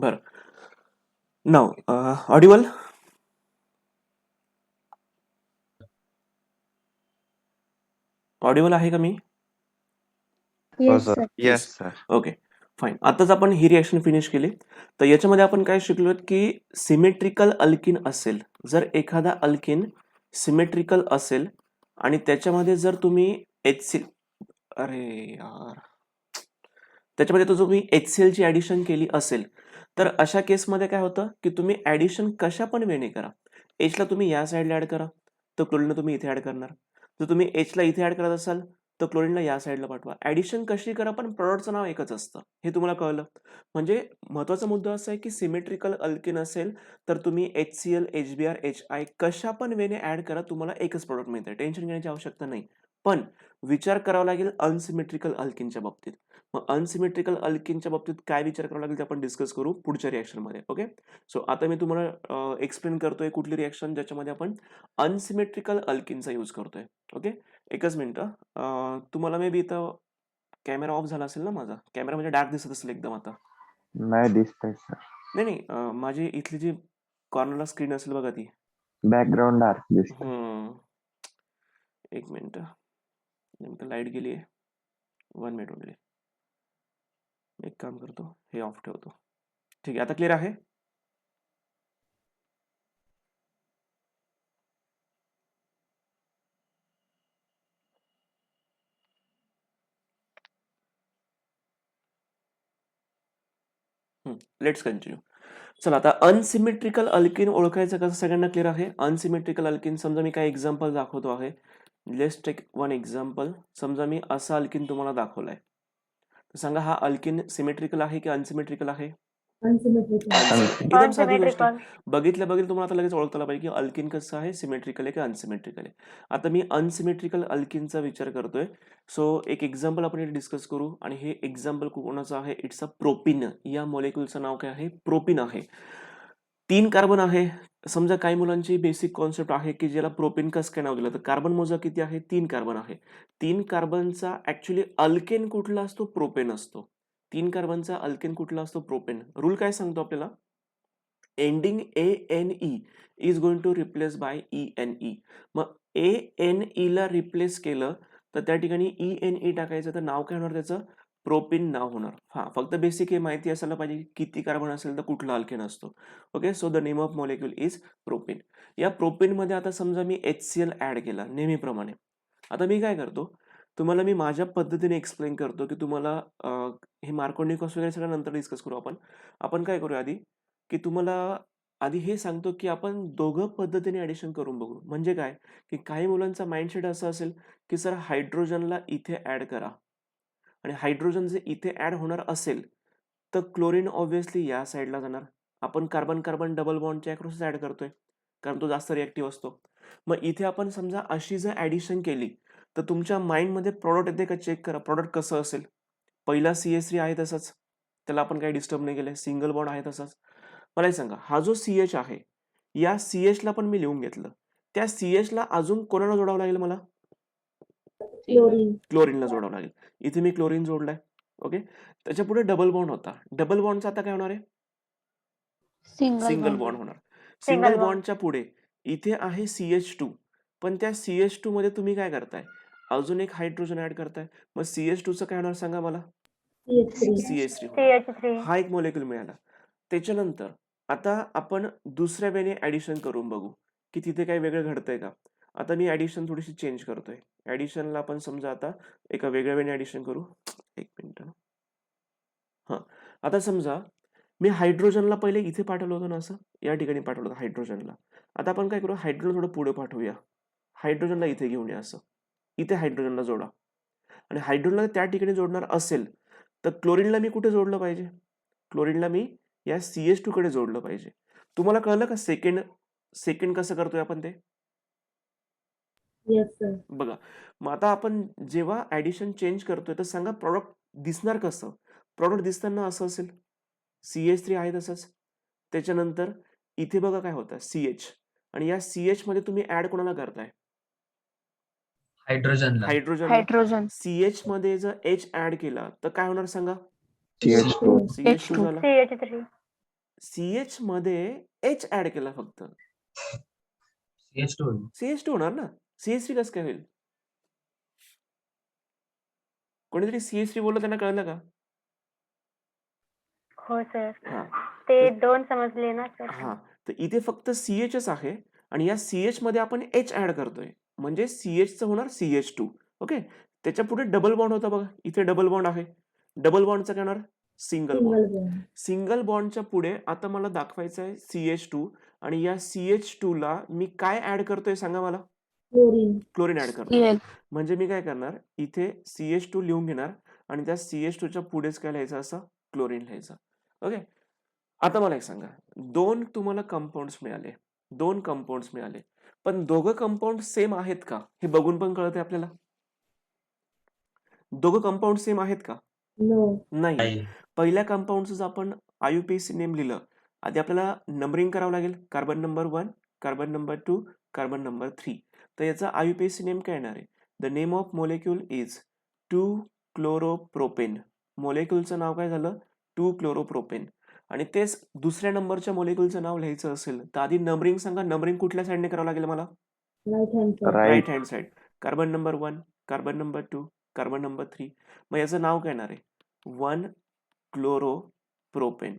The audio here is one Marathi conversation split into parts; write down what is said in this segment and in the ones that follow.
बरं. नाव ऑडिबल? ऑडिबल आहे का मी? हो yes sir. Sir. Yes sir. Okay, fine. आताच आपण ही रिएक्शन फिनिश केली. तर याच्यामध्ये आपण काय शिकलो की सिमेट्रिकल अल्किन असेल, जर एखादा अल्किन सिमेट्रिकल असेल आणि त्याच्यामध्ये जर तुम्ही HCl अरे यार त्याच्यामध्ये तो तुम्ही HCl ची ऍडिशन केली असेल तर अशा केसमध्ये काय होतं की तुम्ही ऍडिशन कशा पण वेने करा. H ला तुम्ही या साईडला ऍड करा तर क्लोरीनला तुम्ही इथे ऍड करणार. जर तुम्ही H ला इथे ऍड करत असाल तर क्लोरीनला या साईडला पाठवा. ऍडिशन कशी करा पण प्रॉडक्टचं नाव एकच असतं. हे तुम्हाला कळलं. म्हणजे महत्वाचा मुद्दा असा आहे की सिमेट्रिकल अल्किन असेल तर तुम्ही HCl, HBr, HI कशा पण वेने ऍड करा, तुम्हाला एकच प्रॉडक्ट मिळते. टेन्शन घेण्याची आवश्यकता नाही. पण विचार करावा लागेल अनसिमेट्रिकल अल्किनच्या बाबतीत. मग अनसिमेट्रिकल अल्किनच्या बाबतीत काय विचार करावा लागेल ते आपण डिस्कस करू पुढच्या रिएक्शनमध्ये. ओके, सो आता मी तुम्हाला एक्सप्लेन करतोय कुठली रिएक्शन ज्याच्यामध्ये आपण अनसिमेट्रिकल अल्किनचा यूज करतोय. ओके, एकच मिनिटं. तुम्हाला मे बी इथं कॅमेरा ऑफ झाला असेल ना माझा? कॅमेरा म्हणजे डार्क दिसत असेल एकदम आता? नाही दिसतंय सर. नाही नाही, माझी इथली जी कॉर्नरला स्क्रीन असेल बघा ती. बॅकग्राऊंड डार्क दिसतंय. एक मिनिट, नेमकं लाईट गेली आहे. 1 मिनिट ओनली. एक काम करतो, हे ऑफ ठेवतो. ठीक आहे, आता क्लिअर आहे? Let's continue. चला, आता अनसिमेट्रिकल अल्किन ओळखायचं कसं सगळ्यांना क्लिअर आहे? अनसिमेट्रिकल अल्किन समजा मी काय एक्झाम्पल दाखवतो आहे. Let's take one example. समजा मी असा अल्किन तुम्हाला दाखवलाय, तर सांगा हा अल्किन सिमेट्रिकल आहे की अनसिमेट्रिकल आहे? अनसिमेट्रिकल. एकदम साधी गोष्ट आहे. बघितल्या तुम्हाला आता लगेच ओळखता आलं पाहिजे की अल्किन कसं आहे, सिमेट्रिकल आहे की अनसिमेट्रिकल आहे. आता मी अनसिमेट्रिकल अल्किनचा विचार करतोय. सो एक एक्झाम्पल आपण इथे डिस्कस करू आणि हे एक्झाम्पल कोणाचं आहे? It's a propyne. या मॉलिक्युलचं नाव काय आहे? प्रोपिन आहे. 3 कार्बन आहे. समजा काही मुलांची बेसिक कॉन्सेप्ट आहे की ज्याला प्रोपिन कसं काय नाव दिलं, तर कार्बन मोजा किती आहे? 3 कार्बन आहे. 3 कार्बनचा ऍक्च्युली अल्केन कुठला असतो? प्रोपेन असतो. 3 कार्बनचा अल्केन कुठला असतो? प्रोपेन. रूल काय सांगतो आपल्याला? Ending ANE is going to replace by ENE. मग ANE ला रिप्लेस केलं तर त्या ठिकाणी ENE टाकायचं, तर नाव काय होणार त्याचं? प्रोपिन नाव होणार. हा, फक्त बेसिक हे माहिती असायला पाहिजे किती कार्बन असेल तर कुठला अल्केन असतो. Okay, so the name of molecule is propyne. या प्रोपिन मध्ये आता समजा मी HCl ऍड केला नेहमीप्रमाणे. आता मी काय करतो, तुम्हाला मी माझ्या पद्धतीने एक्सप्लेन करतो की तुम्हाला हे मार्कोनिकॉस वगैरे सगळं नंतर डिस्कस करू आपण. आपण काय करूया आधी की तुम्हाला आधी हे सांगतो की आपण दोघं पद्धतीने ऍडिशन करून बघू. म्हणजे काय की काही मुलांचा माइंडसेट असा असेल की सर हायड्रोजनला इथे ऍड करा आणि हायड्रोजन जे इथे ऍड होणार असेल तर क्लोरीन ऑब्व्हियसली या साईडला जाणार. आपण कार्बन कार्बन डबल बॉन्डच्या अक्रॉस ऍड करतोय कारण तो जास्त रिएक्टिव्ह असतो. मग इथे आपण समजा अशी जर ऍडिशन केली तर तुमच्या माइंडमध्ये प्रॉडक्ट येते का? चेक करा प्रॉडक्ट कसं असेल. पहिला CH3 आहे तसंच, त्याला आपण काही डिस्टर्ब नाही केलंय. सिंगल बॉन्ड आहे तसाच. मला हे सांगा, हा जो CH आहे या CH ला पण मी लिहून घेतलं, त्या CH ला अजून कोणाला जोडावं लागेल? मला क्लोरीनला जोडावं लागेल. इथे मी क्लोरीन जोडलाय. ओके, त्याच्या पुढे डबल बॉन्ड होता. डबल बॉन्डचा आता काय होणार आहे? सिंगल बॉन्ड होणार. सिंगल बॉन्डच्या पुढे इथे आहे CH2, पण त्या CH2 मध्ये तुम्ही काय करताय? अजून एक हायड्रोजन ऍड करताय. मग CH2 चं काय होणार सांगा मला? CH3 होणार. हा एक मॉलिक्युल मिळाला. त्याच्यानंतर आता आपण दुसऱ्या वेने ऍडिशन करून बघू की तिथे काही वेगळं घडतंय का. आता मी ऍडिशन थोडीशी चेंज करतोय. ऍडिशनला आपण समजा आता एका वेगळ्या वेने ऍडिशन करू. एक मिनिट. हा, आता समजा मी हायड्रोजनला पहिले इथे पाठवलं होतं ना, असं या ठिकाणी पाठवलं होतं हायड्रोजनला. आता आपण काय करू, हायड्रोजन थोडं पुढे पाठवूया. हायड्रोजनला इथे घेऊन या. असं इथे हायड्रोजनला जोडा आणि हायड्रोजनला त्या ठिकाणी जोडणार असेल तर क्लोरीनला मी कुठे जोडलं पाहिजे? क्लोरीनला मी या CH2 कडे जोडलं पाहिजे. तुम्हाला कळलं का सेकंड कसं करतोय आपण ते? बघा, मग आता आपण जेव्हा ऍडिशन चेंज करतोय तर सांगा प्रॉडक्ट दिसणार कसं? प्रॉडक्ट दिसताना असं असेल, CH3 आहे तसंच. त्याच्यानंतर इथे बघा काय होतं, CH, आणि या CH मध्ये तुम्ही ऍड कोणाला करताय? हायड्रोजन. CH मध्ये जर H ऍड केला तर काय होणार सांगा? CH2. CH2 झाला. CH मध्ये H ऍड केला फक्त. CH2 CH2 होणार ना. CH3 कसं काय होईल? कोणीतरी CH3 बोललं त्यांना कळलं का? हो सर. हां. ते तर 2 समजले ना सर. हां. तर इथे फक्त CHच आहे आणि या CH मध्ये आपण H ऍड करतोय. म्हणजे CHचं होणार CH2. ओके. त्याच्या पुढे डबल बॉन्ड होता बघा. इथे डबल बॉन्ड आहे. डबल बॉन्डचं काय होणार? Single bond. Single bond. Single बॉन्डच्या पुढे आता मला दाखवायचं आहे CH2 आणि या CH2 ला मी काय ऍड करतोय सांगा मला? क्लोरीन. क्लोरीन ऍड करतोय. म्हणजे मी काय करणार? इथे CH2 लिहून घेणार आणि त्या CH2च्या पुढेच काय लिहायचं? असं क्लोरीन लिहायचं. ओके. आता मला एक सांगा, 2 तुम्हाला कंपाऊंड्स मिळाले. 2 कंपाऊंड्स मिळाले. पण दोघं कंपाऊंड सेम आहेत का? हे बघून पण कळतंय आपल्याला. दोघं कंपाऊंड सेम आहेत का? नो. नाही. नाही. पहिल्या कंपाऊंडचं आपण IUPAC नेम लिहिलं. आधी आपल्याला नंबरिंग करावं लागेल. Carbon number 1, carbon number 2, carbon number 3. तर याचा IUPAC नेम काय येणार आहे? The name of molecule is two chloropropane. मॉलिक्यूलचं नाव काय झालं? 2-क्लोरोप्रोपेन. आणि तेच दुसऱ्या नंबरच्या मॉलिक्यूलचं नाव लिहायचं असेल तर आधी नंबरिंग सांगा. नंबरिंग कुठल्या साईडने करावं लागेल मला? Right hand side. Right. Right hand side. Carbon number 1, carbon number 2, carbon number 3. मग याचं नाव काय येणार आहे? 1-क्लोरोप्रोपेन.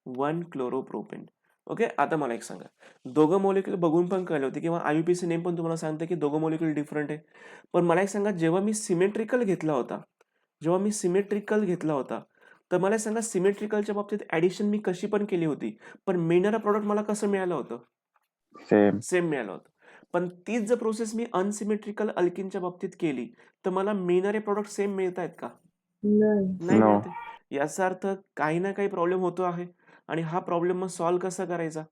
1-क्लोरोप्रोपेन. ओके. आता मला एक सांगा, दोघं मॉलिक्यूल बघून पण कळले होते किंवा IUPAC नेम पण तुम्हाला सांगते की दोघं मॉलिक्यूल डिफरंट आहे. पण मला एक सांगा, जेव्हा मी सिमेट्रिकल घेतला होता, तर मला सांगा सिमेट्रिकलच्या बाबतीत ऍडिशन मी कशी पण केली होती, पण मिळणारं प्रॉडक्ट मला कसं मिळालं होतं? सेम. सेम मिळालं होतं. पण तीच जर प्रोसेस मी अनसिमेट्रिकल अल्किनच्या बाबतीत केली तर मला मिळणारे प्रॉडक्ट सेम मिळतायत का? नाही. नाही No. मिळत आहे. याचा अर्थ काही ना काही प्रॉब्लेम होतो आहे आणि हा प्रॉब्लेम मग सॉल्व्ह कसा करायचा?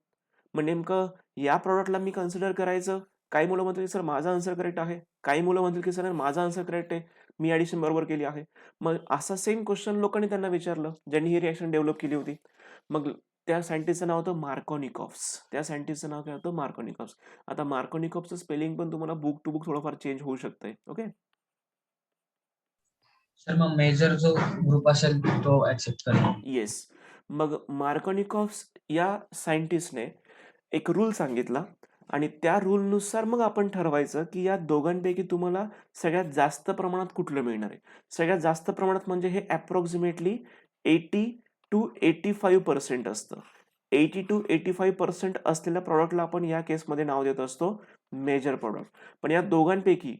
मग नेमकं या प्रॉडक्टला मी कन्सिडर करायचं. काही मुलं म्हणतील की सर माझा आन्सर करेक्ट आहे. काही मुलं म्हणतील की सर माझा आन्सर करेक्ट आहे. मी ॲडिशन बरोबर केली आहे. मग असा सेम क्वेश्चन लोकांनी त्यांना विचारलं, ज्यांनी ही रिएक्शन डेव्हलप केली होती. मग त्या सायंटिस्टचं नाव होतं मार्कोनिकॉव्स. त्या सायंटिस्टचं नाव काय होतं? मार्कोनिकॉव्स. आता मार्कोनिकॉव्सचं स्पेलिंग पण तुम्हाला बुक टू बुक थोडंफार चेंज होऊ शकतंय. ओके. सर मग मेजर जो ग्रुप असेल तो ऍक्सेप्ट करेल. येस. मग मार्कोनिकॉव्स या सायंटिस्टने एक रूल सांगितला आणि त्या रूलनुसार मग आपण ठरवायचं की या दोघांपैकी तुम्हाला सगळ्यात जास्त प्रमाणात कुठलं मिळणार आहे. सगळ्यात जास्त प्रमाणात म्हणजे हे अप्रॉक्सिमेटली 80 to 85% असतं. 80 to 85% असलेल्या प्रॉडक्टला आपण या केसमध्ये नाव देत असतो मेजर प्रॉडक्ट. पण या दोघांपैकी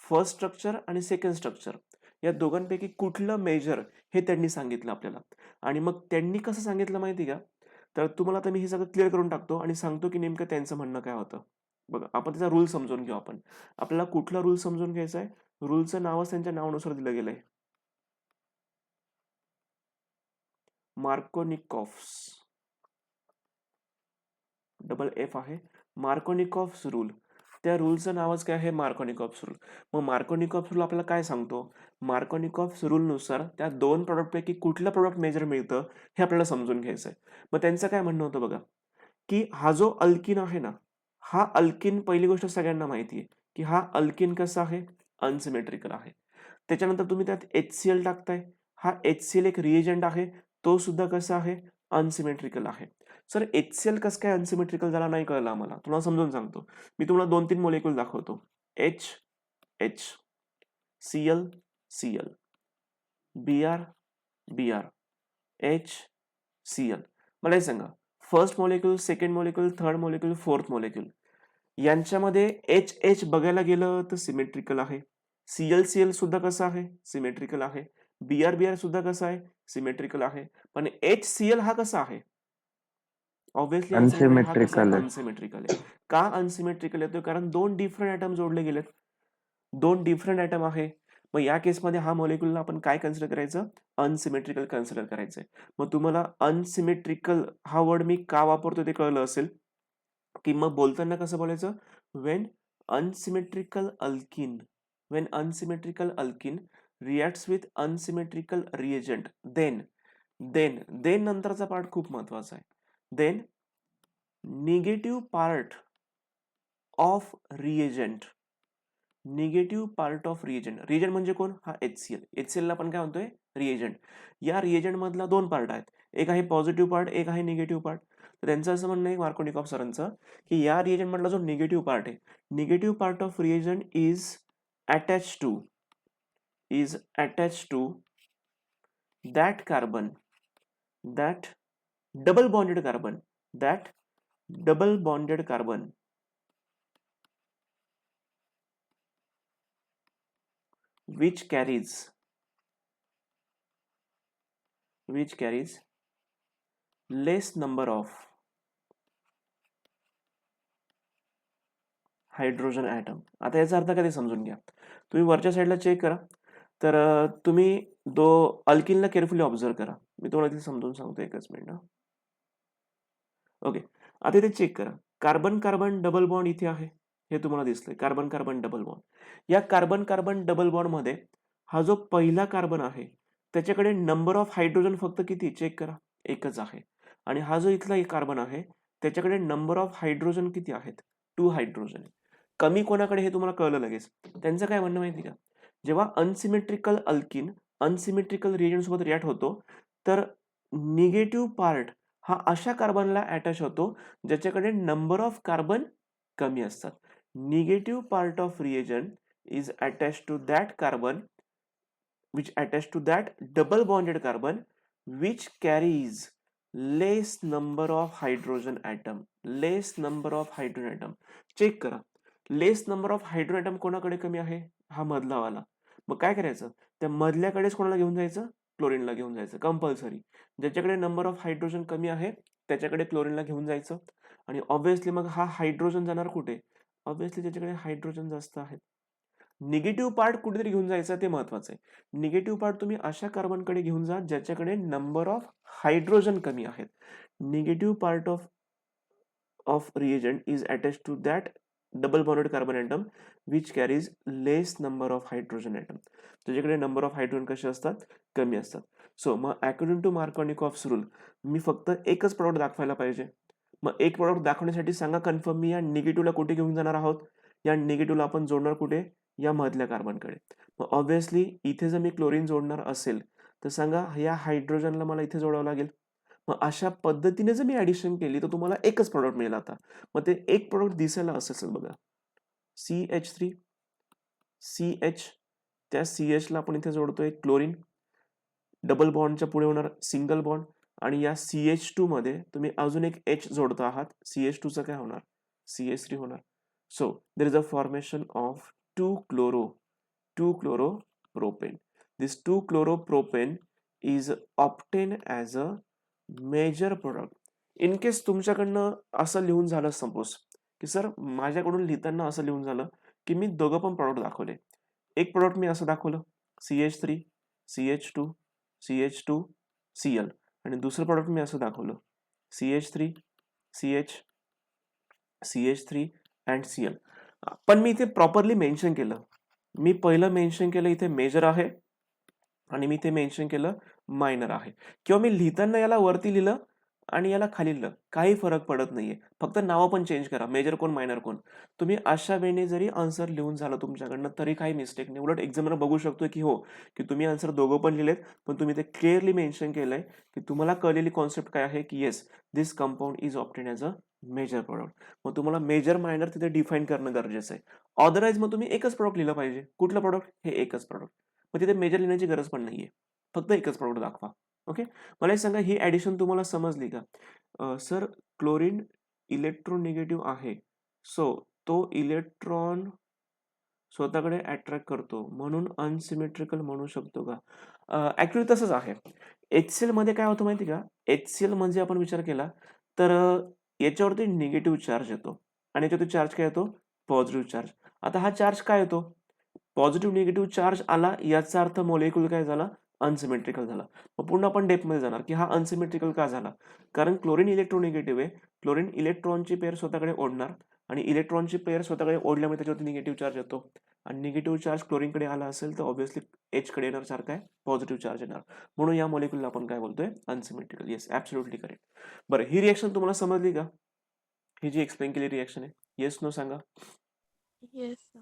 फर्स्ट स्ट्रक्चर आणि सेकंड स्ट्रक्चर या दोघांपैकी कुठलं मेजर हे त्यांनी सांगितलं आपल्याला. आणि मग त्यांनी कसं सांगितलं माहिती का? तर तुम्हाला आता मी हे सगळं क्लिअर करून टाकतो आणि सांगतो की नेमकं त्यांचं म्हणणं काय होतं. बघा, आपण त्याचा रूल समजून घेऊ. आपल्याला कुठला रूल समजून घ्यायचा आहे? रूलचं नावच त्यांच्या नावानुसार दिलं गेलंय. मार्कोनिकॉव्स. डबल F आहे. Markovnikov's rule. त्या रूलचं नावच काय आहे? Markovnikov's rule. मग मार्कोनिकॉव्स रूल आपल्याला काय सांगतो? मार्कोनिकॉव्स रूलनुसार त्या 2 प्रॉडक्टपैकी कुठलं प्रॉडक्ट मेजर मिळतं हे आपल्याला समजून घ्यायचं आहे. मग त्यांचं काय म्हणणं होतं बघा, की हा जो अल्किन आहे ना, हा अल्किन पहिली गोष्ट सगळ्यांना माहिती आहे की हा अल्किन कसा आहे? अनसिमेट्रिकल आहे. त्याच्यानंतर तुम्ही त्यात HCl टाकताय. हा HCl एक रिएजंट आहे. तो सुद्धा कसा आहे? अनसिमेट्रिकल आहे. सर HCl कसं काय अनसिमेट्रिकल झाला नाही कळलं आम्हाला. तुम्हाला समजून सांगतो. मी तुम्हाला 2-3 मॉलिक्यूल दाखवतो. H, Cl, Cl, Br, Br, H, Cl. मला हे सांगा, first molecule, second molecule, third molecule, fourth molecule यांच्यामध्ये H बघायला गेलं तर सिमेट्रिकल आहे. Cl सुद्धा कसं आहे? सिमेट्रिकल आहे. Br सुद्धा कसं आहे? सिमेट्रिकल आहे. पण HCl हा कसा आहे? ऑब्व्हियसली अनसिमेट्रिकल आहे. अनसिमेट्रिकल आहे. का अनसिमेट्रिकल येतोय? कारण 2 डिफरंट ॲटम जोडले गेलेत. 2 डिफरंट ॲटम आहे. मग या केसमध्ये हा मॉलिक्यूलला आपण काय कन्सिडर करायचं? अनसिमेट्रिकल कन्सिडर करायचंय. मग तुम्हाला अनसिमेट्रिकल हा वर्ड मी का वापरतो ते कळलं असेल, की मग बोलताना कसं बोलायचं? When unsymmetrical alkene reacts with unsymmetrical reagent then नंतरचा पार्ट खूप महत्वाचा आहे. Then negative part of reagent negative part of reagent. Reagent म्हणजे कोण? हा HCl. HCl ला आपण काय म्हणतोय? रिएजंट. या रिएजंट मधला दोन पार्ट आहेत. एक आहे पॉझिटिव्ह पार्ट, एक आहे निगेटिव्ह पार्ट. तर त्यांचं असं म्हणणं आहे मार्कोनिकॉफ सरांचं की या रिएजंट मधला जो निगेटिव्ह पार्ट आहे, negative part of reagent is attach to that carbon, that double bonded carbon, which carries less number of hydrogen atom. आता याचा अर्थ काय ते समजून घ्या. तुम्ही वरच्या साईडला चेक करा. तर तुम्ही अल्किनला केअरफुली ऑब्झर्व करा. मी तुम्हाला इथे समजून सांगतो, एकच मिनिट. ओके, आता इथे चेक करा. कार्बन कार्बन डबल बॉन्ड इथे आहे, हे तुम्हाला दिसतंय. Carbon carbon double bond. या कार्बन कार्बन डबल बॉन्ड मध्ये हा जो पहिला कार्बन आहे त्याच्याकडे नंबर ऑफ हायड्रोजन फक्त किती चेक करा, एकच आहे. आणि हा जो इथला कार्बन आहे त्याच्याकडे नंबर ऑफ हायड्रोजन किती आहेत? 2 हायड्रोजन. कमी कोणाकडे हे तुम्हाला कळलं लगेच. त्यांचं काय म्हणणं माहिती का, जेव्हा अनसिमेट्रिकल अल्किन अनसिमेट्रिकल रिएजंट सोबत रिॲक्ट होतो तर निगेटिव्ह पार्ट हा अशा कार्बनला अटॅच होतो ज्याच्याकडे नंबर ऑफ कार्बन कमी असतात. Negative part of reagent is attach to that carbon which attached to that double bonded carbon which carries less number of hydrogen atom. Check करा, less number of hydrogen atom कोणाकडे कमी आहे? हा मधलावाला. मग काय करायचं, त्या मधल्याकडेच कोणाला घेऊन जायचं? क्लोरीनला घेऊन जायचं कंपल्सरी. ज्याच्याकडे नंबर ऑफ हायड्रोजन कमी आहे त्याच्याकडे क्लोरीनला घेऊन जायचं. आणि ऑब्व्हियसली मग हा हायड्रोजन जाणार कुठे? ऑब्व्हियसली ज्याच्याकडे हायड्रोजन जास्त आहेत. निगेटिव्ह पार्ट कुठेतरी घेऊन जायचं, ते महत्वाचं आहे. निगेटिव्ह पार्ट तुम्ही अशा कार्बनकडे घेऊन जा ज्याच्याकडे नंबर ऑफ हायड्रोजन कमी आहेत. Negative part of reagent is attach to that double bonded carbon atom which carries less number of hydrogen atom. त्याच्याकडे नंबर ऑफ हायड्रोजन कसे असतात? कमी असतात. सो मग अकॉर्डिंग टू मार्कोनिकॉफ्स रूल मी फक्त एकच प्रॉडक्ट दाखवायला पाहिजे. मग एक प्रॉडक्ट दाखवण्यासाठी सांगा कन्फर्म, मी या निगेटिव्हला कुठे घेऊन जाणार आहोत? या निगेटिव्हला आपण जोडणार कुठे? या मधल्या कार्बनकडे. मग ऑब्व्हियसली इथे जर मी क्लोरीन जोडणार असेल तर सांगा या हायड्रोजनला मला इथे जोडावं लागेल. मग अशा पद्धतीने जर मी ऍडिशन केली तर तुम्हाला एकच प्रॉडक्ट मिळेल. आता मग ते एक प्रॉडक्ट दिसायला असेल बघा, CH3 CH, त्या CH ला आपण इथे जोडतोय क्लोरीन. डबल बॉन्डच्या पुढे होणार सिंगल बॉन्ड. आणि या CH2 मध्ये तुम्ही अजून एक H जोडता आहात. CH2 चं काय होणार? CH3 होणार. So there is a formation of 2 chloropropane. This 2 chloropropane is obtained as a major product. In case तुमच्याकडनं असं लिहून झालं सपोज की सर माझ्याकडून लिहिताना असं लिहून झालं की मी दोघं पण प्रॉडक्ट दाखवले. एक प्रॉडक्ट मी असं दाखवलं CH3 CH2 CH2 Cl, आणि दुसरं प्रॉडक्ट मी असं दाखवलं CH3 CH CH3 and Cl. पण मी इथे प्रॉपरली मेन्शन केलं. मी पहिलं मेन्शन केलं इथे मेजर आहे आणि मी इथे मेन्शन केलं मायनर आहे. किंवा मी लिहिताना याला वरती लिहिलं आणि याला खाली लिहिलं, काही फरक पडत नाहीये. फक्त नावं पण चेंज करा, मेजर कोण मायनर कोण. तुम्ही अशा वेळेने जरी आन्सर लिहून झालं तुमच्याकडनं तरी काही मिस्टेक नाही. उलट एक्झामिनर बघू शकतो की हो की तुम्ही आन्सर दोघं पण लिहिलेत, पण तुम्ही ते क्लिअरली मेन्शन केलंय की तुम्हाला कळलेली कॉन्सेप्ट काय आहे की yes this compound is obtain as a major product. मग तुम्हाला मेजर मायनर तिथे डिफाईन करणं गरजेचं आहे. अदरवाईज मग तुम्ही एकच प्रॉडक्ट लिहिलं पाहिजे. कुठलं प्रॉडक्ट? हे एकच प्रॉडक्ट. मग तिथे मेजर लिहिण्याची गरज पण नाहीये, फक्त एकच प्रॉडक्ट दाखवा. ओके, मला एक सांगा, ही ऍडिशन तुम्हाला समजली का? सर क्लोरीन इलेक्ट्रोनिगेटिव्ह आहे, सो तो इलेक्ट्रॉन स्वतःकडे अट्रॅक्ट करतो म्हणून अनसिमेट्रिकल म्हणू शकतो का? ऍक्च्युली तसंच आहे. HCl मध्ये काय होतं माहिती का? HCl म्हणजे आपण विचार केला तर याच्यावरती निगेटिव्ह चार्ज येतो आणि याच्यावरती चार्ज काय येतो? Positive charge. आता हा चार्ज काय येतो? पॉझिटिव्ह निगेटिव्ह चार्ज आला याचा अर्थ मोलेक्युल काय झाला? अनसिमेट्रिकल झाला. मग पुन्हा आपण डेप्थमध्ये जाणार की हा अनसिमेट्रिकल का झाला? कारण क्लोरीन इलेक्ट्रोनिगेटिव्ह आहे. क्लोरीन इलेक्ट्रॉनची पेअर स्वतःकडे ओढणार आणि इलेक्ट्रॉनची पेअर स्वतःकडे ओढल्यामुळे त्याच्यावरती निगेटिव्ह चार्ज येतो. आणि निगेटिव्ह चार्ज क्लोरीनकडे आला असेल तर ऑब्व्हियसली H कडे येणार चार्ज काय? पॉझिटिव्ह चार्ज येणार. म्हणून या मोलेक्युलला आपण काय बोलतोय? अनसिमेट्रिकल. Yes, absolutely correct. बरं, ही रिएक्शन तुम्हाला समजली का? ही जी एक्सप्लेन केली रिएक्शन आहे, येस नो सांगा. Yes, sir.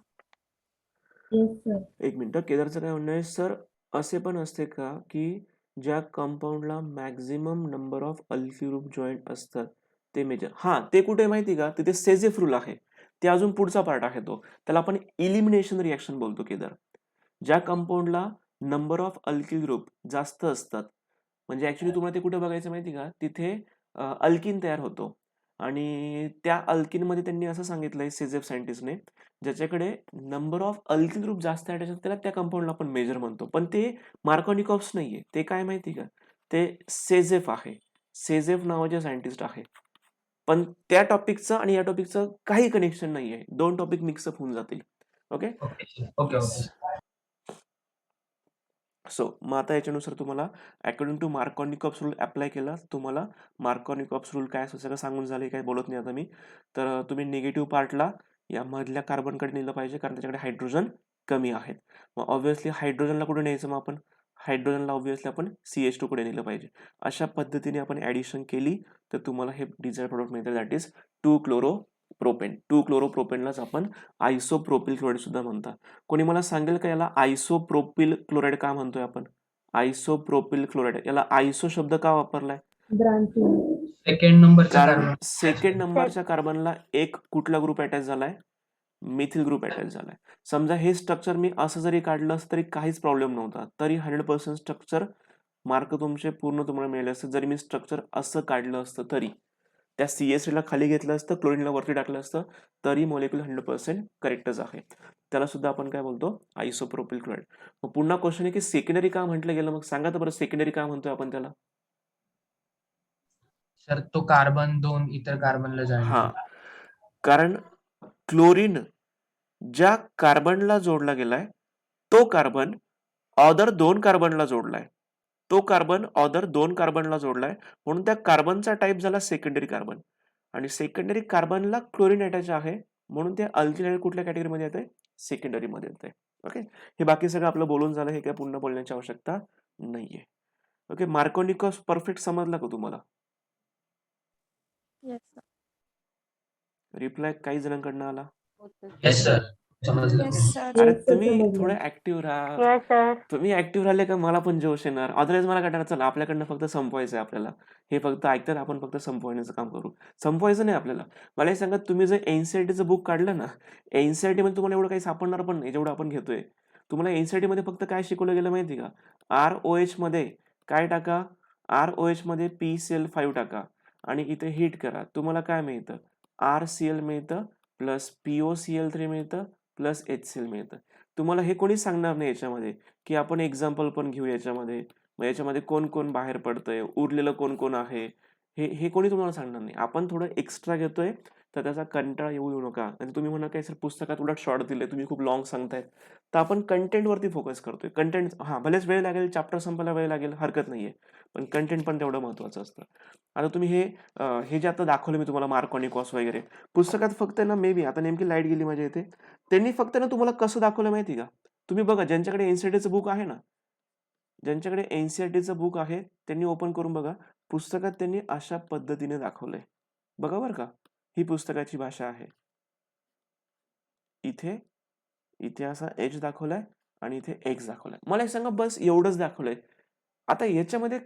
Yes, sir. एक मिनिट, केदारचं काय म्हणणं आहे, सर असे पण असते का की ज्या कंपाऊंडला maximum number of alkyl group joint असतात ते मेजर? हा, ते कुठे माहिती का, तिथे सेजेफ रूल आहे, ते अजून पुढचा पार्ट आहे तो, त्याला आपण इलिमिनेशन रिॲक्शन बोलतो केदार. ज्या कंपाऊंडला नंबर ऑफ अल्किल ग्रुप जास्त असतात, म्हणजे ऍक्च्युली तुम्हाला ते कुठे बघायचं माहिती का, तिथे अल्किन तयार होतो आणि त्या अल्किनमध्ये त्यांनी असं सांगितलंय सेजेफ सायंटिस्टने, ज्याच्याकडे नंबर ऑफ अल्किल ग्रुप जास्त आहे त्याला त्या कंपाऊंडला आपण मेजर म्हणतो. पण ते मार्कोनिकॉप्स नाहीये, ते काय माहिती का, ते सेजेफ आहे. सेजेफ नावाचे सायंटिस्ट आहे. पण त्या टॉपिकचं आणि या टॉपिकचं काही कनेक्शन नाहीये, दोन टॉपिक मिक्सअप होऊन जातील. Okay. Okay okay okay. So मग आता याच्यानुसार तुम्हाला according to Markovnikov's rule apply केला, तुम्हाला मार्कोनिकॉप्स रूल काय असं सगळं सांगून झालं, काही बोलत नाही आता मी. तर तुम्ही निगेटिव्ह पार्टला या मधल्या कार्बनकडे नेलं पाहिजे, कारण त्याच्याकडे हायड्रोजन कमी आहेत. मग ऑब्व्हियसली हायड्रोजनला कुठे न्यायचं, मग आपण हायड्रोजनला ऑब्व्हियसली आपण CH2 कडे नेलं पाहिजे. अशा पद्धतीने आपण ऍडिशन केली तर तुम्हाला हे डिझायर्ड प्रोडक्ट मिळतं, दॅट इज 2-क्लोरोप्रोपेन. 2-क्लोरोप्रोपेनलाच आपण आयसोप्रोपिल क्लोराईड सुद्धा म्हणतात. कोणी मला सांगेल का याला आयसोप्रोपिल क्लोराईड का म्हणतोय आपण? आयसोप्रोपिल क्लोराईड, याला आयसो शब्द का वापरलाय? Branching. सेकंड नंबरचा कारण कार्बन सेकंड नंबरच्या कार्बनला एक कुठला ग्रुप अटॅच झालाय? मिथिल ग्रुप अटॅच झालाय. समजा हे स्ट्रक्चर मी असं जरी काढलं असतं तरी काहीच प्रॉब्लेम नव्हता, तरी 100% स्ट्रक्चर मार्क तुमचे पूर्ण तुम्हाला मिळाले असते. जरी मी स्ट्रक्चर असं काढलं असतं तरी, त्या CH3 ला खाली घेतलं असतं, क्लोरीनला वरती टाकलं असतं, तरी मॉलिक्युल 100% करेक्टच आहे. त्याला सुद्धा आपण काय बोलतो? Isopropyl chloride. मग पुन्हा क्वेश्चन आहे की सेकंडरी का म्हटलं गेलं, मग सांगा तर बरं सेकंडरी का म्हणतोय आपण त्याला? सर तो कार्बन 2 इतर कार्बनला जॉईन हा, कारण क्लोरीन ज्या कार्बनला जोडला गेलाय तो कार्बन ऑदर 2 कार्बनला जोडलाय, तो कार्बन ऑदर 2 कार्बनला जोडलाय, म्हणून त्या कार्बनचा टाईप झाला सेकंडरी कार्बन. आणि सेकंडरी कार्बनला क्लोरीन अटॅच आहे, म्हणून ते अल्किल कुठल्या कॅटेगरीमध्ये येते? सेकंडरी मध्ये येते. ओके, हे बाकी सगळं आपलं बोलून झालं, हे काय पुन्हा बोलण्याची आवश्यकता नाहीये. ओके, मार्कोनिकॉस परफेक्ट समजला का तुम्हाला? Yes sir. रिप्लाय काही जणांकडनं आला. येस सर समजलं. Yes sir. अरे Yes, sir, तुम्ही समजलं. थोडं ऍक्टिव्ह राहा, येस सर. तुम्ही ऍक्टिव्ह राहिले का मला पण जोश येणार, अदरवाईज मला काय चला आपल्याकडनं फक्त संपवायचं आहे आपल्याला, हे फक्त ऐकतात, आपण फक्त संपवण्याचं काम करू. संपवायचं नाही आपल्याला. मला हे सांगा, तुम्ही जर NCERTचं बुक काढलं ना, NCERT मध्ये तुम्हाला एवढं काही सापडणार पण नाही जेवढं आपण घेतोय. तुम्हाला NCERT मध्ये फक्त काय शिकवलं गेलं माहिती का? ROH मध्ये काय टाका? ROH मध्ये PCl5 टाका आणि इथे हिट करा, तुम्हाला काय मिळतं? RCl मिळतं प्लस POCl3 मिळतं प्लस HCl मिळतं. तुम्हाला हे कोणी सांगणार नाही याच्यामध्ये की आपण एक्झाम्पल पण घेऊ याच्यामध्ये, मग याच्यामध्ये कोण कोण बाहेर पडतंय, उरलेलं कोण कोण आहे, हे कोणी तुम्हाला सांगणार नाही. आपण थोडं एक्स्ट्रा घेतोय तर त्याचा कंटाळा येऊ नका. आणि तुम्ही म्हणा काय सर पुस्तकात उलट शॉर्ट दिले, तुम्ही खूप लॉंग सांगतायत, तर आपण कंटेंट वरती फोकस करतोय. कंटेंट हा भलेच वेळ लागेल, चॅप्टर संपायला वेळ लागेल, हरकत नाहीये, पण कंटेंट पण तेवढं महत्वाचं असतं. आता तुम्ही हे जे आता दाखवलं मी तुम्हाला मार्कोनिकॉस वगैरे, पुस्तकात फक्त ना मे बी, आता नेमकी लाईट गेली माझ्या इथे, त्यांनी फक्त ना तुम्हाला कसं दाखवलं माहिती का? तुम्ही बघा, ज्यांच्याकडे NCERTचं बुक आहे ना, ज्यांच्याकडे NCERTचं बुक आहे त्यांनी ओपन करून बघा, पुस्तकात त्यांनी अशा पद्धतीने दाखवलंय. बघा बरं का, ही पुस्तकाची भाषा आहे. इथे इथे असा H दाखवलाय आणि इथे X दाखवलाय. मला एक सांगा, बस एवढंच दाखवलंय. आता याच्यामध्ये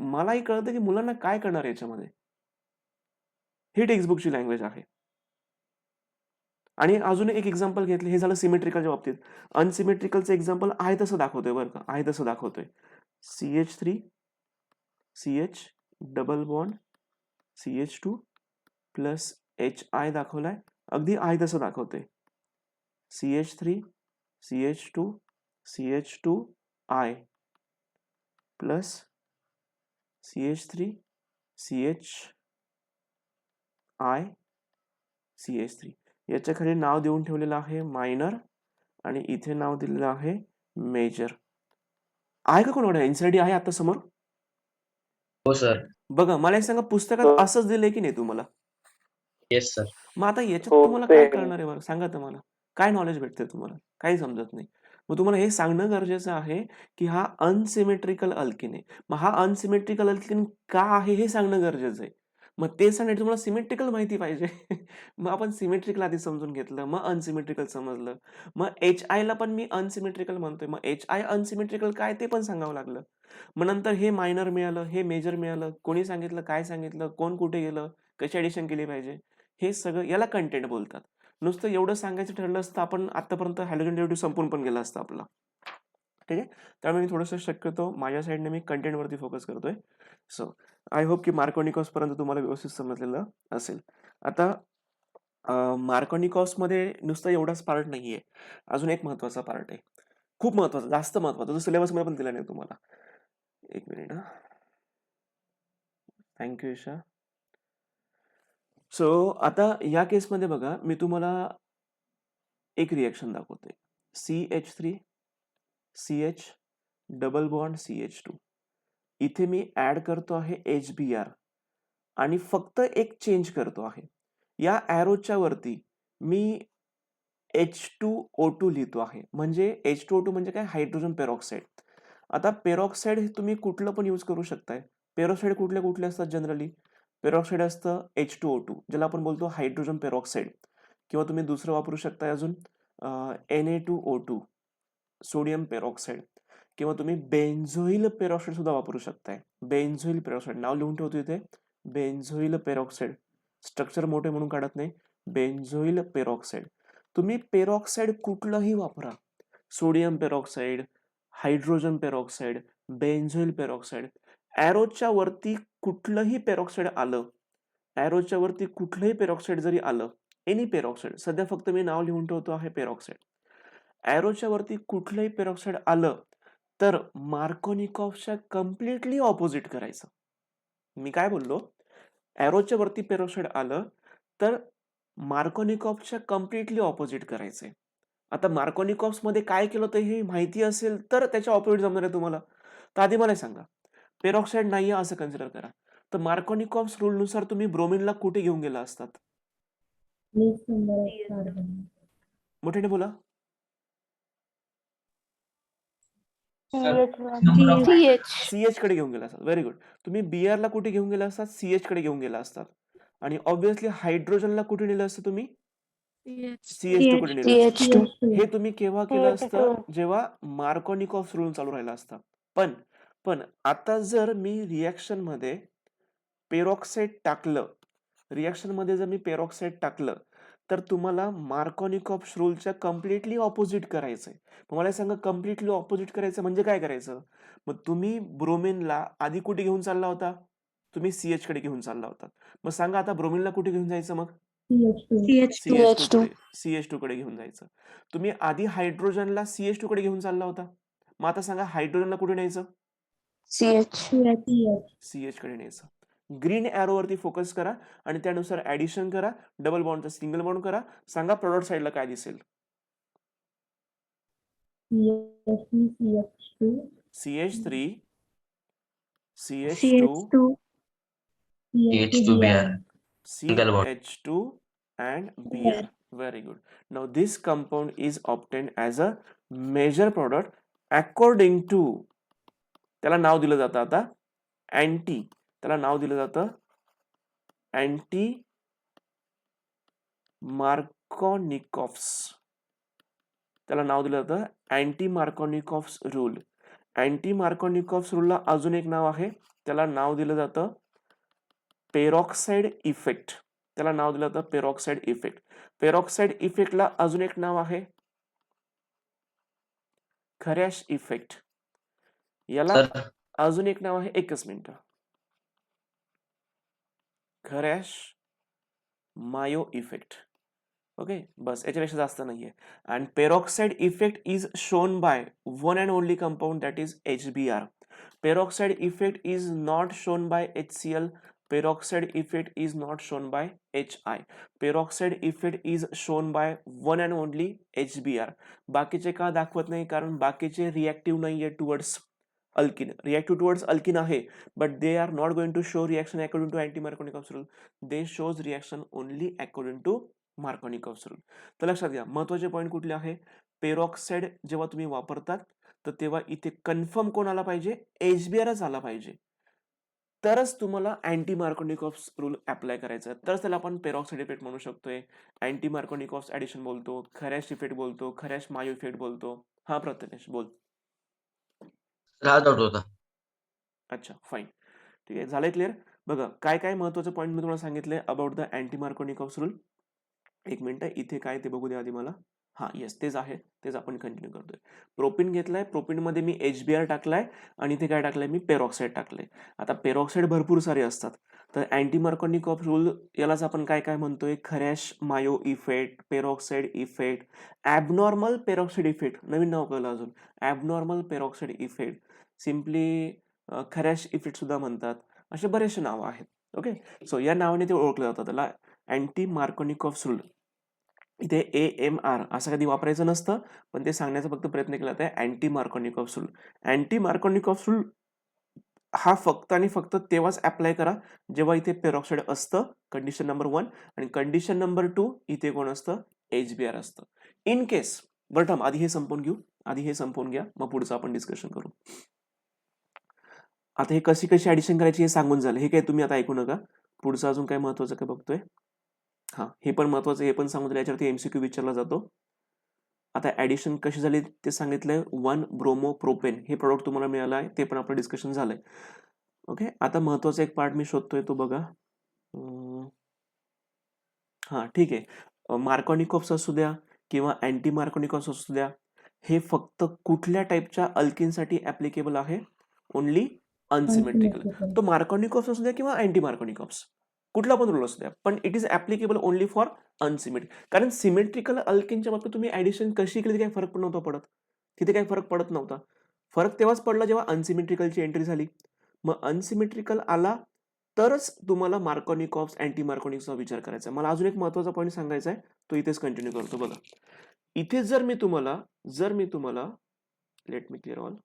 मलाही कळतं की मुलांना काय करणार याच्यामध्ये. ही टेक्स्टबुकची लँग्वेज आहे. आणि अजून एक एक्झाम्पल घेतलं, हे झालं सिमेट्रिकलच्या बाबतीत. अनसिमेट्रिकलचं एक्झाम्पल आहे तसं दाखवतोय बरं का, आहे तसं दाखवतोय. CH3 CH double bond CH2 plus HI दाखवलाय, अगदी आहे तसं दाखवतोय. CH3 CH2 CH2I plus CH3 CHI CH3. याच्या खाली नाव देऊन ठेवलेलं आहे मायनर आणि इथे नाव दिलेलं आहे मेजर. आहे का कोणाकडे NCERT आहे आता समोर? हो सर. बघा, मला एक सांगा, पुस्तकात असंच दिलंय की नाही तुम्हाला? Yes sir. मग आता याच्यात तुम्हाला काय कळणार आहे बरं, सांगा तर मला. काय नॉलेज भेटते तुम्हाला? काही समजत नाही. मग तुम्हाला हे सांगणं गरजेचं आहे की हा अनसिमेट्रिकल अल्किन आहे. मग हा अनसिमेट्रिकल अल्किन का आहे हे सांगणं गरजेचं आहे. मग ते सांगायचं तुम्हाला सिमेट्रिकल माहिती पाहिजे. मग आपण सिमेट्रिकल आधी समजून घेतलं, मग अनसिमेट्रिकल समजलं. मग HIला पण मी अनसिमेट्रिकल म्हणतोय. मग HI अनसिमेट्रिकल काय ते पण सांगावं लागलं. मग नंतर हे मायनर मिळालं, हे मेजर मिळालं. कोणी सांगितलं, काय सांगितलं, कोण कुठे गेलं, कशी ॲडिशन केली पाहिजे. हे सगळं याला कंटेंट बोलतात. नुसतं एवढं सांगायचं ठरलं असतं आपण आत्तापर्यंत हॅलोजन डेरिव्हेटिव्ह संपून पण गेला असता आपला. ठीक आहे. त्यामुळे मी थोडंसं शक्यतो माझ्या साईडने मी कंटेंटवरती फोकस करतोय. सो आय होप की मार्कोनिकॉसपर्यंत तुम्हाला व्यवस्थित समजलेलं असेल. आता मार्कोनिकॉसमध्ये नुसतं एवढाच पार्ट नाहीये. अजून एक महत्त्वाचा पार्ट आहे. खूप महत्त्वाचा, जास्त महत्त्वाचा, जो सिलेबसमध्ये पण दिला नाही तुम्हाला. एक मिनिट हां. Thank you Isha. सो आता या केसमध्ये बघा, मी तुम्हाला एक रिएक्शन दाखवतोय. CH3 CH double bond CH2. इथे मी ॲड करतो आहे HBr आणि फक्त एक चेंज करतो आहे. या ॲरोच्या वरती मी H2O2 लिहितो आहे. म्हणजे H2O2 म्हणजे काय? Hydrogen peroxide. आता पेरॉक्साईड हे तुम्ही कुठलं पण यूज करू शकताय. पेरॉक्साईड कुठले कुठले असतात जनरली? पेरॉक्साईड असतं H2O2 ज्याला आपण बोलतो हायड्रोजन पेरॉक्साईड, किंवा तुम्ही दुसरं वापरू शकताय अजून Na2O2 सोडियम पेरॉक्साईड, किंवा तुम्ही बेन्झोइल पेरॉक्साईड सुद्धा वापरू शकताय. बेन्झोइल पेरॉक्साईड नाव लिहून ठेवतो इथे. बेन्झोइल पेरॉक्साईड. स्ट्रक्चर मोठे म्हणून काढत नाही. बेन्झोइल पेरॉक्साईड. तुम्ही पेरॉक्साईड कुठलंही वापरा. Sodium peroxide, hydrogen peroxide, benzoyl peroxide. ॲरोच्या वरती कुठलंही पेरॉक्साईड आलं, ॲरोच्या वरती कुठलंही पेरॉक्साईड जरी आलं, एनी पेरॉक्साईड, सध्या फक्त मी नाव लिहून ठेवतो आहे पेरॉक्साईड. ॲरोच्या वरती कुठलंही पेरॉक्साईड आलं तर मार्कोनिकॉफच्या कम्प्लिटली ऑपोजिट करायचं. मी काय बोललो? ॲरोच्या वरती पेरॉक्साईड आलं तर मार्कोनिकॉफच्या कम्प्लिटली ऑपोजिट करायचंय. आता मार्कोनिकॉफमध्ये काय केलं होतं हे माहिती असेल तर त्याच्या ऑपोजिट जमणार आहे तुम्हाला. तर आधी मला सांगा, पेरॉक्साईड नाहीये असं कन्सिडर करा. तर मार्कोनिकॉफ्स रूलनुसार तुम्ही ब्रोमिनला कुठे घेऊन गेला असतात? least number of carbon. मोठ्याने बोला. number of CH कडे घेऊन गेला असतात. Very good. तुम्ही Br ला कुठे घेऊन गेला असतात? CH कडे घेऊन गेला असतात. आणि ऑब्व्हियसली हायड्रोजनला कुठे नेलं असतं तुम्ही? CH2 कडे नेलं असतं. CH2. हे तुम्ही केव्हा केलं असतं? जेव्हा मार्कोनिकॉफ्स रूल चालू राहिला असता. पण आता जर मी रिएक्शनमध्ये पेरॉक्साईड टाकलं, रिएक्शनमध्ये जर मी पेरॉक्साईड टाकलं तर तुम्हाला मार्कोनिकॉफ्स रूलच्या कम्प्लिटली ऑपोजिट करायचंय. मग मला सांगा, कम्प्लिटली ऑपोजिट करायचं म्हणजे काय करायचं? मग तुम्ही ब्रोमिनला आधी कुठे घेऊन चालला होता? तुम्ही CH कडे घेऊन चालला होता. मग सांगा आता ब्रोमिनला कुठे घेऊन जायचं मग? CH2. CH2 कडे घेऊन जायचं. तुम्ही आधी हायड्रोजनला CH2 कडे घेऊन चालला होता. मग आता सांगा हायड्रोजनला कुठे न्यायचं? CH कडे न्यायचं. ग्रीन ॲरोवरती फोकस करा आणि त्यानुसार ॲडिशन करा. डबल बॉन्डचा सिंगल बॉन्ड करा. सांगा प्रॉडक्ट साईडला काय दिसेल? CH3 CH2 H2Br. Single bond. CH2 and Br. Very good. Now this compound is obtained as a major product according to, त्याला नाव दिलं जातं आता अँटी, त्याला नाव दिलं जातं अँटी मार्कोनिकॉफ्स. त्याला नाव दिलं जातं anti Markovnikov's rule. Anti Markovnikov's रूलला अजून एक नाव आहे, त्याला नाव दिलं जातं पेरॉक्साईड इफेक्ट. त्याला नाव दिलं जातं पेरॉक्साईड इफेक्ट. पेरॉक्साईड इफेक्टला अजून एक नाव आहे खरॅश इफेक्ट. याला Sir, अजून एक नाव आहे, एकच minute, Kharasch Mayo effect. Okay, बस याच्यापेक्षा जास्त नाहीये. And peroxide effect is shown by one and only compound that is HBr. Peroxide effect is not shown by HCl. Peroxide effect is not shown by HI. Peroxide effect is shown by one and only HBr. बाकीचे का दाखवत नाही? कारण बाकीचे रिएक्टिव्ह नाहीये towards alkene. Reactive towards alkene आहे, but they are not going to show reaction according to anti Markovnikov's rule. They shows reaction only according to Markovnikov's rule. तर लक्षात घ्या, महत्वाचे पॉईंट कुठले आहे? पेरॉक्साईड जेव्हा तुम्ही वापरतात तर तेव्हा इथे कन्फर्म कोण आला पाहिजे? HBrच आला पाहिजे. तरच तुम्हाला अँटी मार्कोनिकॉफ्स रूल अप्लाय करायचा आहे. तरच त्याला आपण पेरॉक्साईड इफेक्ट म्हणू शकतोय. अँटी मार्कोनिकॉफ्स ॲडिशन बोलतो, खरॅश इफेक्ट बोलतो, खरॅश मायो इफेक्ट बोलतो. हां, प्रथमेश बोल. हा डाऊट होता. अच्छा, फाईन. ठीक आहे, झालंय क्लिअर? बघा, काय महत्त्वाचं पॉईंट मी तुम्हाला सांगितलंय about the anti Markovnikov's rule. एक मिनिट, इथे काय ते बघू द्या आधी मला. हां, येस, तेच आहे. तेच आपण कंटिन्यू करतोय. प्रोपीन घेतलाय, प्रोपीनमध्ये मी HBr टाकलाय आणि इथे काय टाकलंय मी पेरॉक्साईड टाकलंय. आता पेरॉक्साईड भरपूर सारे असतात. तर अँटी मार्कोनिकॉफ्स रूल यालाच आपण काय म्हणतोय, खरॅश Mayo effect, peroxide effect, abnormal peroxide effect, नवीन नाव कळलं अजून. Abnormal peroxide effect, simply खरॅश effect सुद्धा म्हणतात. असे बरेचसे नावं आहेत. ओके, सो या नावाने ते ओळखलं जातं. त्याला अँटी मार्कोनिकॉफ्स रूल. इथे AMR असं कधी वापरायचं नसतं, पण ते सांगण्याचा फक्त प्रयत्न केला आहे anti Markovnikov's rule. Anti Markovnikov's rule हा फक्त आणि फक्त तेव्हाच अप्लाय करा जेव्हा इथे पेरॉक्साईड असतं, कंडिशन नंबर 1. आणि कंडिशन नंबर 2 इथे कोण असतं, HBr असतं. इन केस, बरं थांब, आधी हे संपवून घ्या, मग पुढचं आपण डिस्कशन करू. आता हे कशी ऍडिशन करायची हे सांगून झालं. हे काय तुम्ही आता ऐकू नका. पुढचं अजून काय महत्वाचं काय बघतोय. हा, हे पण महत्वाचं, हे पण सांगून झालं. याच्यावरती MCQ विचारला जातो. आता ऍडिशन कशी झाली ते सांगितलंय. 1 ब्रोमो प्रोपेन हे प्रोडक्ट तुम्हाला मिळालं आहे, ते पण आपलं डिस्कशन झालंय. ओके, आता महत्वाचा एक पार्ट मी शोधतोय, तो बघा. हा, ठीक आहे. मार्कोनिकॉफ्स असू द्या किंवा अँटी मार्कोनिकॉफ्स असू द्या, हे फक्त कुठल्या टाईपच्या अल्किनसाठी ऍप्लिकेबल आहे, ओनली अनसिमेट्रिकल. Unsymmetrical. तो मार्कोनिकॉफ्स असू द्या किंवा अँटी मार्कोनिकॉफ्स, कुठला पण रूल असू द्या, पण it is applicable only for unsymmetric. कारण सिमेट्रिकल अल्किनच्या बाबतीत तुम्ही ऍडिशन कशी केली काही फरक पण नव्हता पडत. तिथे काही फरक पडत नव्हता. फरक तेव्हाच पडला जेव्हा अनसिमेट्रिकलची एंट्री झाली. मग अनसिमेट्रिकल आला तरच तुम्हाला मार्कोनिकॉफ्स, अँटी मार्कोनिकॉफ्सचा विचार करायचा. मला अजून एक महत्वाचा पॉईंट सांगायचा आहे, तो इथेच कंटिन्यू करतो. बघा, इथे जर मी तुम्हाला let me clear all.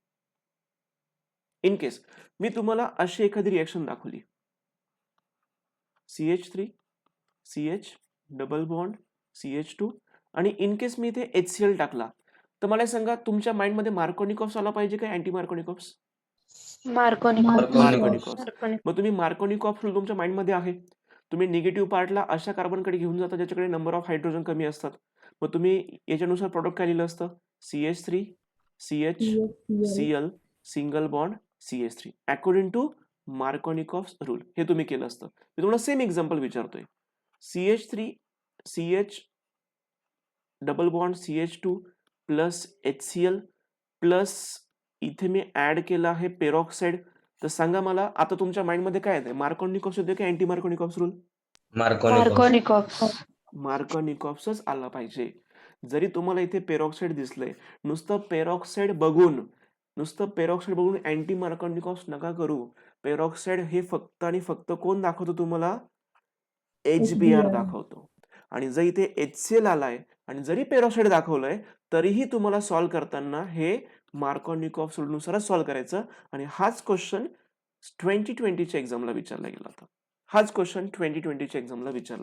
In case मी तुम्हाला अशी एखादी रिएक्शन दाखवली, CH3 CH double bond CH2, आणि इन केस मी इथे HCl टाकला, तर मला सांगा तुमच्या माइंडमध्ये मार्कोनिकॉफ्स आला पाहिजे का अँटी मार्कोनिकॉफ्स? मार्कोनिकॉफ्स. मग तुम्ही मार्कोनिकॉफ्स रूल तुमच्या माइंडमध्ये आहे. तुम्ही निगेटिव्ह पार्टला अशा कार्बनकडे घेऊन जाता ज्याच्याकडे नंबर ऑफ हायड्रोजन कमी असतात. मग तुम्ही याच्यानुसार प्रोडक्ट काय लिहिलं असतं, CH3 CH Cl single bond CH3 according to Markovnikov's rule. हे तुम्ही केलं असतं. मी तुम्हाला सेम एक्झाम्पल विचारतोय. CH3 CH double bond CH2 plus HCl plus इथे मी ऍड केलं आहे पेरॉक्साईड. तर सांगा मला आता तुमच्या माइंडमध्ये काय आहे, मार्कोनिकॉफ्स होते की अँटी मार्कोनिकॉफ्स रूल? मार्कोनिकॉफ्सच आला पाहिजे. जरी तुम्हाला इथे पेरॉक्साईड दिसलंय, नुसतं पेरॉक्साईड बघून अँटी मार्कोनिकॉफ्स नका करू. पेरॉक्साईड हे फक्त आणि फक्त कोण दाखवतो तुम्हाला, HBr दाखवतो. आणि जर इथे HCl आलाय आणि जरी पेरॉक्साईड दाखवलंय, तरीही तुम्हाला सॉल्व्ह करताना हे मार्कोनिकॉफ्स रूल नुसारच सॉल्व्ह करायचं. आणि हाच क्वेश्चन 2020च्या एक्झामला विचारला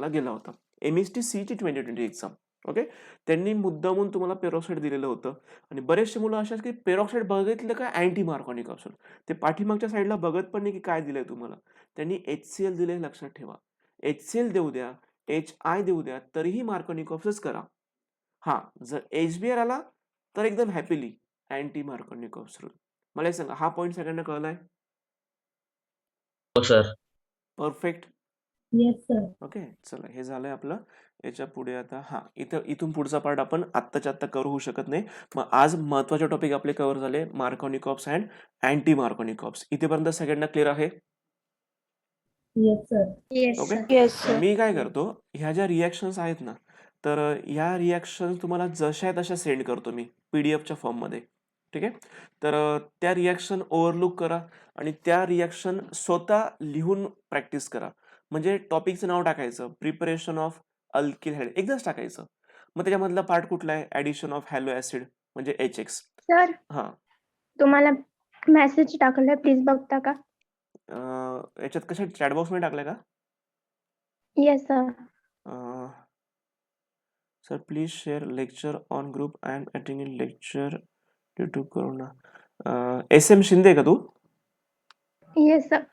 गेला होता. MST CET 2020 exam. ओके, त्यांनी मुद्दामून तुम्हाला पेरॉक्साईड दिलेलं होतं. आणि बरेचसे मुलं अशा की पेरॉक्साईड बघितलं का अँटी मार्कोनिकॉफ्स रूल, ते पाठीमागच्या साईडला बघत पण नाही की काय दिलंय तुम्हाला. त्यांनी HCl दिलंय, लक्षात ठेवा. HCl देऊ द्या, HI देऊ द्या, तरीही मार्कोनिकॉफ्सच करा. हा, जर HBr आला तर एकदम हॅपीली अँटी मार्कोनिकॉफ्स रूल. मला सांगा, हा पॉईंट सगळ्यांना कळलाय? हो sir. Perfect. Yes, sir. Okay, चला, हे झालंय आपलं. याच्या पुढे आता इथून पुढचा पार्ट आपण आत्ताच्या आत्ता कव्हर होऊ शकत नाही. मग आज महत्वाचे टॉपिक आपले कव्हर झाले, मार्कोनिकॉफ्स अँड अँटी मार्कोनिकॉफ्स. इथेपर्यंत सगळ्यांना क्लिअर आहे? Yes, sir. ओके, मी काय करतो, ह्या ज्या रिॲक्शन्स आहेत ना, तर ह्या रिॲक्शन तुम्हाला जशा आहे तशा सेंड करतो मी PDF फॉर्म मध्ये. ठीक आहे, तर त्या रिॲक्शन ओव्हरलुक करा आणि त्या रिॲक्शन स्वतः लिहून प्रॅक्टिस करा. म्हणजे टॉपिकचं नाव टाकायचं, प्रिपरेशन ऑफ अल्किल हायड्रेट, एकदाच टाकायचं. मग त्याच्यामधला पार्ट कुठला आहे, ऍडिशन ऑफ हॅलो ऍसिड म्हणजे HX. सर, हा, तुम्हाला मेसेज टाकलाय, प्लीज बघता का? याच्यात कशा चॅटबॉक्स मध्ये टाकलाय का? Yes sir. Sir please share lecture on group. I am attending lecture due to corona. SM Shinde का तू? Yes sir.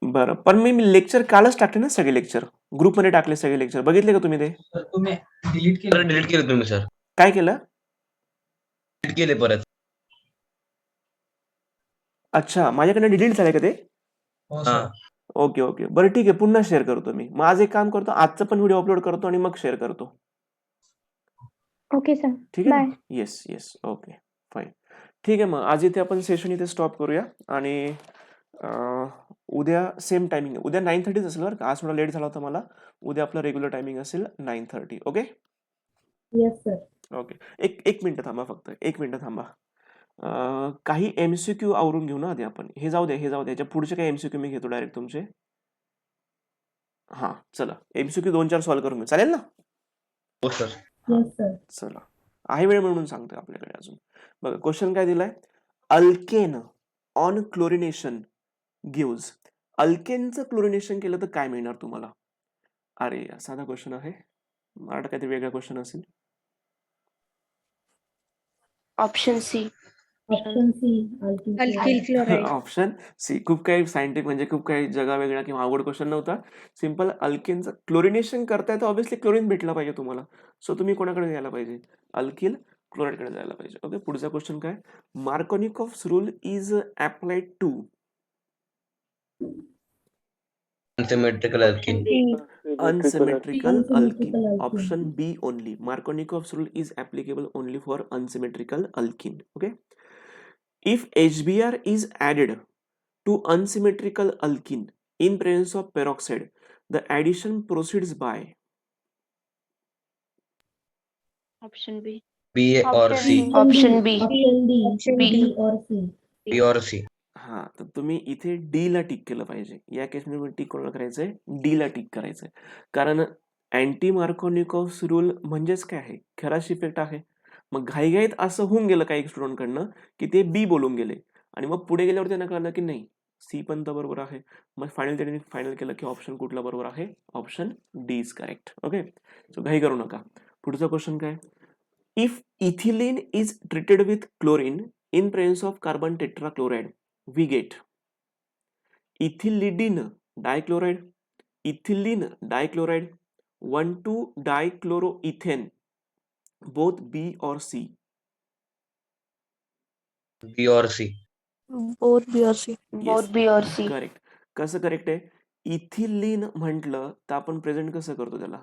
बरं, पण मी लेक्चर कालच टाकले ना, सगळे लेक्चर ग्रुपमध्ये टाकले, सगळे लेक्चर बघितले का तुम्ही ते? सर तुम्ही डिलीट केलं. डिलीट केले तुम्ही सर. काय केलं? डिलीट केले परत. अच्छा, माझ्याकडनं डिलीट झाले का ते? हो हा. सर. ओके ओके, बरं ठीक आहे, पुन्हा शेअर करतो मी. मग आज एक काम करतो, आजचा पण व्हिडिओ अपलोड करतो आणि मग शेअर करतो. Okay sir. ठीक आहे बाय. ना? Yes yes, okay fine. ठीक आहे, मग आज इथे आपण सेशन इथे स्टॉप करूया आणि उद्या सेम टायमिंग, उद्या 9:30 असेल बरं का. आज थोडा लेट झाला होता मला. उद्या आपलं रेग्युलर टायमिंग असेल 9:30. Okay Yes, sir. ओके. एक मिनिट थांबा, फक्त 1 मिनिट थांबा. काही MCQ आवरून घेऊ ना आधी आपण. हे जाऊ द्या, हे जाऊ द्या. याच्या पुढचे काही MCQ मी घेतो डायरेक्ट तुमचे. हां, चला MCQ 2-4 सॉल्व्ह करून घेऊ. चालेल ना? हो सर. Yes, sir. चला. आहे वेळ म्हणून सांगतोय आपल्याकडे अजून. बघा क्वेश्चन काय दिलाय? Alkane on chlorination gives. अल्केनचं क्लोरिनेशन केलं तर काय मिळणार तुम्हाला? अरे यार, साधा क्वेश्चन आहे. मला वाटतं काहीतरी वेगळा क्वेश्चन असेल. Option c. Option C, alkyl alkyl chloride. Chloride. Option c. खूप काही सायंटिफिक म्हणजे खूप काही जगा वेगळा किंवा अवघड क्वेश्चन नव्हता. सिंपल अल्केनचं क्लोरिनेशन करताय तर ऑब्व्हियसली क्लोरीन भेटला पाहिजे तुम्हाला. सो तुम्ही कोणाकडे जायला पाहिजे? अल्किल क्लोराईडकडे जायला पाहिजे. ओके, पुढचा क्वेश्चन काय? Markovnikov's rule is applied to. Unsymmetrical alkene. Unsymmetrical alkene. Unsymmetrical alkene. Option B only. Markovnikov's rule is applicable only for unsymmetrical alkene. Okay. If HBr is added to unsymmetrical alkene in presence of peroxide, the addition proceeds by. Option B. B और C. Option B. Option D, B. B or C. B और सी. हा, तर तुम्ही इथे डी ला टिक केलं पाहिजे. या केसमध्ये तुम्ही टिक कोणाला करायचंय? डी ला टिक करायचंय. कारण अँटी मार्कोनिकॉफ्स रूल म्हणजेच काय आहे? खराश इफेक्ट आहे. मग घाईघाईत असं होऊन गेलं काही स्टुडंटकडनं की ते बी बोलून गेले आणि मग पुढे गेल्यावर त्यांना कळलं की नाही, सी पण तर बरोबर आहे. मग फायनल त्यांनी फायनल केलं की ऑप्शन कुठला बरोबर आहे? Option D is correct. Okay, so घाई करू नका. पुढचा क्वेश्चन काय? If ethylene is treated with chlorine in presence of carbon tetrachloride, we get ethylidine dichloride, ethylene dichloride, 1,2-dichloroethane, both B or C. B और सी. बोथ बी और सी. बोथ बी और सी. करेक्ट. कसं करेक्ट आहे? इथिलीन म्हटलं तर आपण प्रेझेंट कसं करतो त्याला?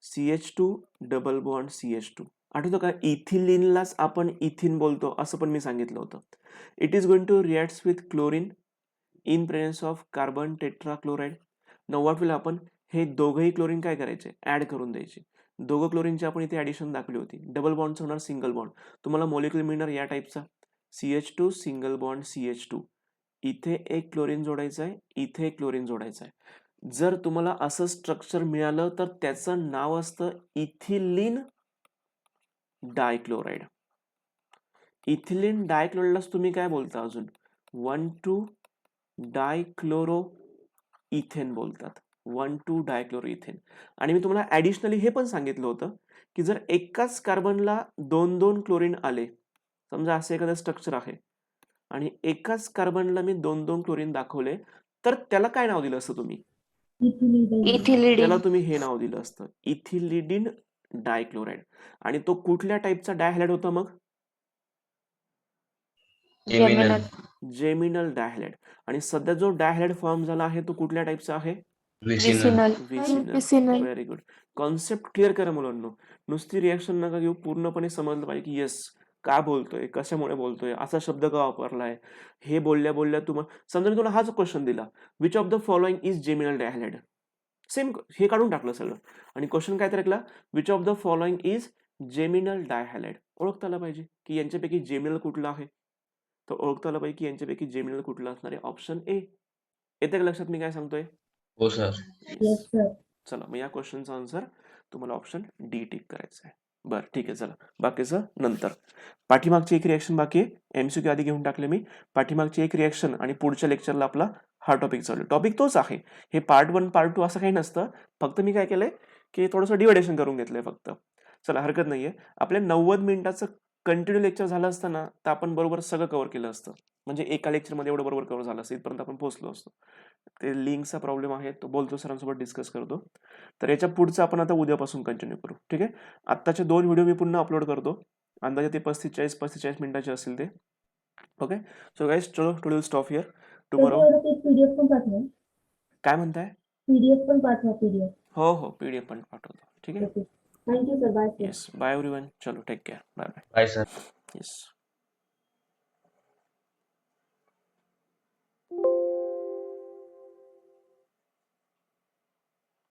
CH2 double bond CH2. आठवतं का? इथिलीनलाच आपण इथिन बोलतो असं पण मी सांगितलं होतं. It is going to reacts with chlorine in presence of carbon tetrachloride. Now what will आपण हे दोघंही क्लोरीन काय करायचे? ऍड करून द्यायचे. दोघं क्लोरीनची आपण इथे ऍडिशन दाखवली होती. डबल बॉन्डचं होणार सिंगल बॉन्ड. तुम्हाला मॉलिक्युल मिळणार या टाईपचा CH2 सिंगल बॉन्ड CH2. इथे एक क्लोरीन जोडायचं आहे, इथे एक क्लोरीन जोडायचं आहे. जर तुम्हाला असं स्ट्रक्चर मिळालं तर त्याचं नाव असतं इथिलीन डायक्लोराइड. इथिलीन डायक्लोराइडलाच तुम्ही काय बोलता अजून? 1,2-डायक्लोरोइथेन बोलतात. 1,2-डायक्लोरोइथेन. आणि मी तुम्हाला ऍडिशनली हे पण सांगितलं होतं की जर एकाच कार्बनला 2-2 क्लोरीन आले, समजा असं एखादं स्ट्रक्चर आहे आणि एकाच कार्बनला मी 2-2 क्लोरीन दाखवले, तर त्याला काय नाव दिलं असतं तुम्ही? Ethylidine. त्याला तुम्ही हे नाव दिलं असतं, इथिलिडिन डायक्लोराइड. आणि तो कुठल्या टाईपचा डायहॅलाइड होता मग? जेमिनल. जेमिनल डायहॅलाइड. आणि सध्या जो डायहॅलाइड फॉर्म झाला आहे तो कुठल्या टाईपचा आहे? Vicinal. Vicinal. Very good. Concept clear करा मुलांनो. नुसती रिॲक्शन नका घेऊ, पूर्णपणे समजलं पाहिजे की येस का बोलतोय, कशामुळे बोलतोय, असा शब्द का वापरलाय. हे बोलल्या बोलल्या तुम्हाला समजा मी तुला हाच क्वेश्चन दिला, which of the following is geminal dihalide. Same हे काढून टाकलं सगळं आणि क्वेश्चन काय तर ऐकला, which of the following is geminal dihalide. ओळखता आलं पाहिजे की यांच्यापैकी जेमिनल कुठला आहे. तर ओळखता आलं पाहिजे की यांच्यापैकी जेमिनल कुठला असणार आहे. Option A. येते का लक्षात मी काय सांगतोय? हो सर. Yes, sir. चला, मग या क्वेश्चनचा आन्सर तुम्हाला ऑप्शन डी टिक करायचं आहे. बरं ठीक आहे, चला बाकीचं नंतर. पाठीमागची एक रिॲक्शन बाकी आहे. MCQ आधी घेऊन टाकले मी. पाठीमागची एक रिॲक्शन आणि पुढच्या लेक्चरला आपला हा टॉपिक चालू. टॉपिक तोच आहे. हे पार्ट 1 पार्ट 2 असं काही नसतं. फक्त मी काय केलंय की थोडंसं डिव्हायडेशन करून घेतलंय फक्त. चला हरकत नाहीये. आपल्या 90 मिनिटाचं कंटिन्यू लेक्चर झालं असतं ना तर आपण बरोबर सगळं कव्हर केलं असतं. म्हणजे एका लेक्चरमध्ये एवढं बरोबर कव्हर झालं असतं, इथपर्यंत आपण पोहोचलो असतो. ते लिंकचा प्रॉब्लेम आहे, तो बोलतो सरांसोबत डिस्कस करतो. तर याच्या पुढचं आपण आता उद्यापासून कंटिन्यू करू. ठीक आहे. आत्ताचे 2 व्हिडिओ मी पुन्हा अपलोड करतो. अंदाजे ते 35-45 मिनिटाचे असतील ते. ओके. सो गाईज चलो टुडे विल स्टॉप हिअर. तर टुमॉरो तेवढं ते पीडीएफ पण पाठवा. काय म्हणताय? पीडीएफ पण पाठवा पीडीएफ. हो पीडीएफ पण पाठवतो. ठीक आहे. Okay. Thank you sir. Bye sir. Yes bye everyone. चलो take care. Bye bye. Bye, sir. Yes.